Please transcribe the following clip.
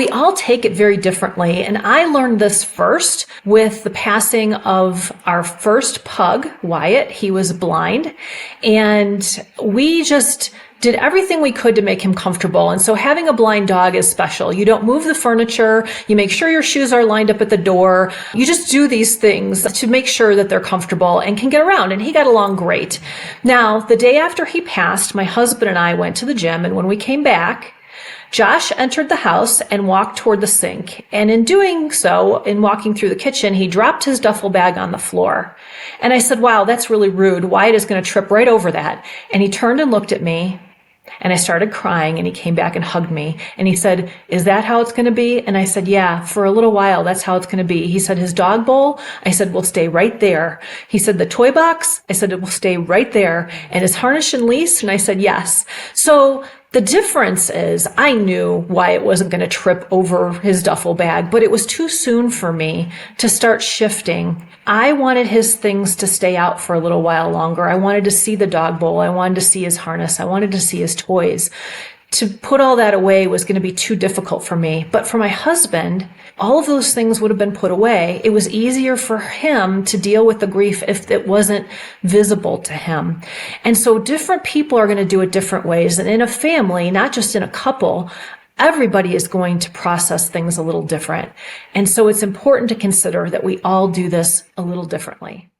we all take it very differently. And I learned this first with the passing of our first pug, Wyatt. He was blind, and we just did everything we could to make him comfortable. And so having a blind dog is special. You don't move the furniture. You make sure your shoes are lined up at the door. You just do these things to make sure that they're comfortable and can get around. And he got along great. Now, the day after he passed, my husband and I went to the gym. And when we came back, Josh entered the house and walked toward the sink. And in doing so, in walking through the kitchen, he dropped his duffel bag on the floor. And I said, wow, that's really rude. Wyatt is going to trip right over that. And he turned and looked at me. And I started crying, and he came back and hugged me. And he said, is that how it's going to be? And I said, yeah, for a little while, that's how it's going to be. He said, his dog bowl? I said, will stay right there. He said, the toy box? I said, it will stay right there. And his harness and leash? And I said, yes. So the difference is I knew Wyatt wasn't going to trip over his duffel bag, but it was too soon for me to start shifting. I wanted his things to stay out for a little while longer. I wanted to see the dog bowl. I wanted to see his harness. I wanted to see his toys. To put all that away was going to be too difficult for me. But for my husband, all of those things would have been put away. It was easier for him to deal with the grief if it wasn't visible to him. And so different people are going to do it different ways. And in a family, not just in a couple, everybody is going to process things a little different. And so it's important to consider that we all do this a little differently.